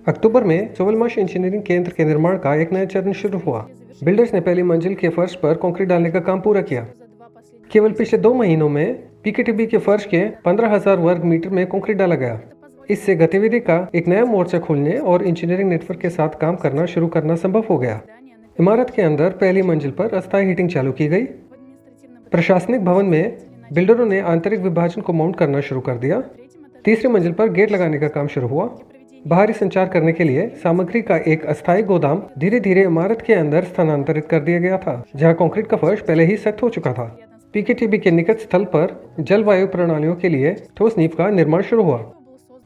अक्टूबर में सोवलमाश इंजीनियरिंग केंद्र के निर्माण का एक नया चरण शुरू हुआ। बिल्डर्स ने पहली मंजिल के फर्श पर कंक्रीट डालने का काम पूरा किया। केवल पिछले 2 महीनों में पीकेटीबी के फर्श के 15,000 वर्ग मीटर में कंक्रीट डाला गया। इससे गतिविधि का एक नया मोर्चा खोलने और इंजीनियरिंग नेटवर्क के साथ काम करना शुरू करना संभव हो गया। इमारत के अंदर पहली मंजिल पर अस्थायी हीटिंग चालू की गई। प्रशासनिक भवन में बिल्डरों ने आंतरिक विभाजन को माउंट करना शुरू कर दिया। तीसरी मंजिल पर गेट लगाने का काम शुरू हुआ। बाहरी संचार करने के लिए सामग्री का एक अस्थायी गोदाम धीरे धीरे इमारत के अंदर स्थानांतरित कर दिया गया था, जहां कंक्रीट का फर्श पहले ही सख्त हो चुका था। पीकेटीबी के निकट स्थल पर जलवायु प्रणालियों के लिए ठोस नींव का निर्माण शुरू हुआ।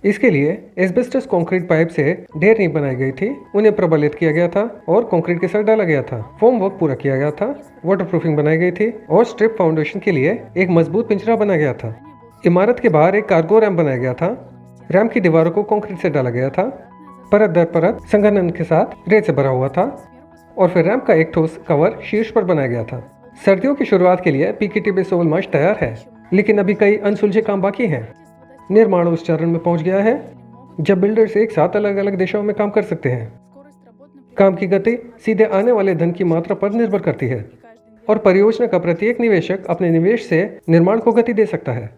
इसके लिए एस्बेस्टस कंक्रीट पाइप से ढेर नींव बनाई गई थी, उन्हें प्रबलित किया गया था और कंक्रीट के साथ डाला गया था। फोम वर्क पूरा किया गया था, वाटरप्रूफिंग बनाई गई थी और स्ट्रिप फाउंडेशन के लिए एक मजबूत पिंजरा बनाया गया था। इमारत के बाहर एक कार्गो रैम्प बनाया गया था। रैम्प की दीवारों को कंक्रीट से डाला गया था, परत दर परत संघनन के साथ रेत से भरा हुआ था और फिर रैम्प का एक ठोस कवर शीर्ष पर बनाया गया था। सर्दियों की शुरुआत के लिए पीकेटीबी सोवलमाश तैयार है, लेकिन अभी कई अनसुलझे काम बाकी हैं। निर्माण उस चरण में पहुंच गया है जब बिल्डर्स एक साथ अलग अलग दिशाओं में काम कर सकते हैं। काम की गति सीधे आने वाले धन की मात्रा पर निर्भर करती है और परियोजना का प्रत्येक निवेशक अपने निवेश से निर्माण को गति दे सकता है।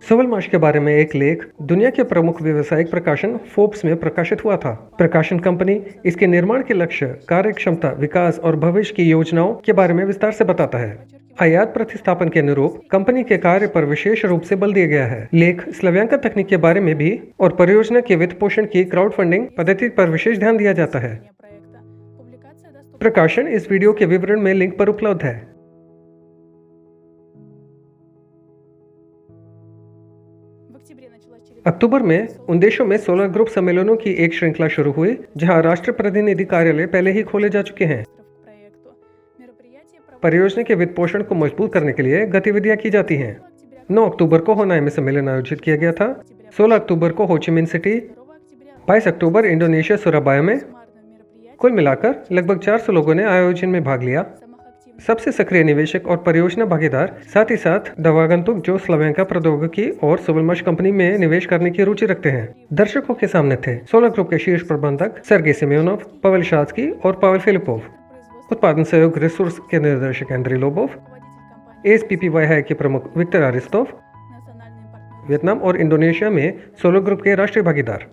सोवलमाश के बारे में एक लेख दुनिया के प्रमुख व्यावसायिक प्रकाशन फोर्ब्स में प्रकाशित हुआ था। प्रकाशन कंपनी इसके निर्माण के लक्ष्य, कार्य क्षमता, विकास और भविष्य की योजनाओं के बारे में विस्तार से बताता है। आयात प्रतिस्थापन के अनुरूप कंपनी के कार्य पर विशेष रूप से बल दिया गया है। लेख स्लव्यांकन तकनीक के बारे में भी और परियोजना के वित्त पोषण की क्राउड फंडिंग पद्धति पर विशेष ध्यान दिया जाता है। प्रकाशन इस वीडियो के विवरण में लिंक पर उपलब्ध है। अक्टूबर में उन देशों में सोलर ग्रुप सम्मेलनों की एक श्रृंखला शुरू हुई, जहां राष्ट्र प्रतिनिधि कार्यालय पहले ही खोले जा चुके हैं। परियोजना के वित्त पोषण को मजबूत करने के लिए गतिविधियां की जाती हैं। 9 अक्टूबर को होनाई में सम्मेलन आयोजित किया गया था। 16 अक्टूबर को होचिमिन सिटी, 22 अक्टूबर इंडोनेशिया सुराबाया में। कुल मिलाकर लगभग 400 लोगों ने आयोजन में भाग लिया। सबसे सक्रिय निवेशक और परियोजना भागीदार, साथ ही साथ नवागंतुक जो स्लव्यांका प्रौद्योगिकी और सोवलमाश कंपनी में निवेश करने की रुचि रखते हैं। दर्शकों के सामने थे सोलर ग्रुप के शीर्ष प्रबंधक सर्गेई सिमेयोनोव, पवेल शात्स्की और पावेल फिलिपोव, उत्पादन सहयोग रिसोर्स के निर्देशक एंड्री लोबोव, एएसपीपीवाई के प्रमुख विक्टर अरिस्तोव, वियतनाम और इंडोनेशिया में सोलर ग्रुप के राष्ट्रीय भागीदार।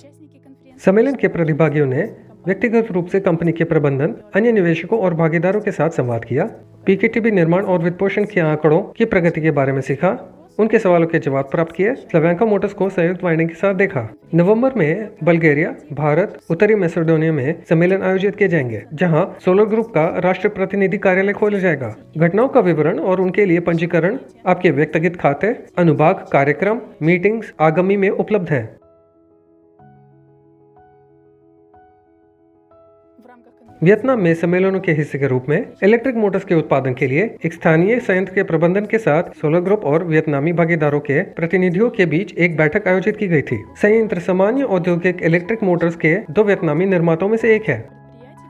सम्मेलन के प्रतिभागियों ने व्यक्तिगत रूप से कंपनी के प्रबंधन, अन्य निवेशकों और भागीदारों के साथ संवाद किया। पीकेटीबी निर्माण और वित्तपोषण के आंकड़ों की प्रगति के बारे में सीखा, उनके सवालों के जवाब प्राप्त किए। स्लव्यांका मोटर्स को संयुक्त वाइंडिंग के साथ देखा। नवंबर में बल्गेरिया, भारत, उत्तरी मैसेडोनिया में सम्मेलन आयोजित किए जाएंगे, जहां सोलर ग्रुप का राष्ट्रीय प्रतिनिधि कार्यालय खोला जाएगा। घटनाओं का विवरण और उनके लिए पंजीकरण आपके व्यक्तिगत खाते, अनुभाग, कार्यक्रम, मीटिंग्स आगामी में उपलब्ध हैं। वियतनाम में सम्मेलनों के हिस्से के रूप में इलेक्ट्रिक मोटर्स के उत्पादन के लिए एक स्थानीय संयंत्र के प्रबंधन के साथ सोलर ग्रुप और वियतनामी भागीदारों के प्रतिनिधियों के बीच एक बैठक आयोजित की गई थी। संयंत्र सामान्य औद्योगिक इलेक्ट्रिक मोटर्स के 2 वियतनामी निर्माताओं में से एक है।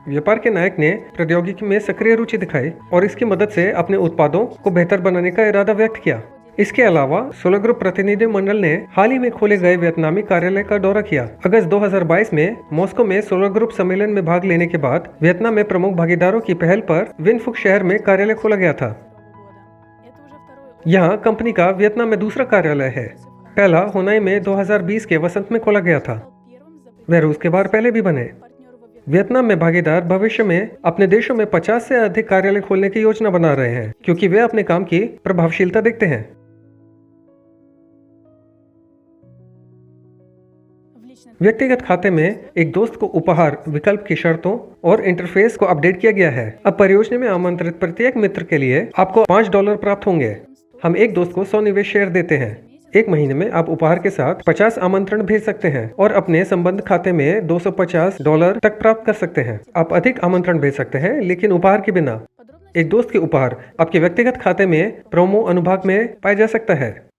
व्यापार के नायक ने प्रौद्योगिकी में सक्रिय रुचि दिखाई और इसकी मदद से अपने उत्पादों को बेहतर बनाने का इरादा व्यक्त किया। इसके अलावा सोलर ग्रुप प्रतिनिधि मंडल ने हाल ही में खोले गए वियतनामी कार्यालय का दौरा किया। अगस्त 2022 में मॉस्को में सोलर ग्रुप सम्मेलन में भाग लेने के बाद वियतनाम में प्रमुख भागीदारों की पहल पर विन फुक शहर में कार्यालय खोला गया था। यहाँ कंपनी का वियतनाम में दूसरा कार्यालय है। पहला होनाई में 2020 के वसंत में खोला गया था। वह रूस के बाहर पहले भी बने। वियतनाम में भागीदार भविष्य में अपने देशों में 50 से अधिक कार्यालय खोलने की योजना बना रहे हैं, क्योंकि वे अपने काम की प्रभावशीलता देखते हैं। व्यक्तिगत खाते में एक दोस्त को उपहार विकल्प की शर्तों और इंटरफेस को अपडेट किया गया है। अब परियोजना में आमंत्रित प्रत्येक मित्र के लिए आपको $5 प्राप्त होंगे। हम एक दोस्त को 100 निवेश शेयर देते हैं। 1 महीने में आप उपहार के साथ 50 आमंत्रण भेज सकते हैं और अपने संबंध खाते में $250 तक प्राप्त कर सकते हैं। आप अधिक आमंत्रण भेज सकते हैं, लेकिन उपहार के बिना। एक दोस्त के उपहार आपके व्यक्तिगत खाते में प्रोमो अनुभाग में पाया जा सकता है।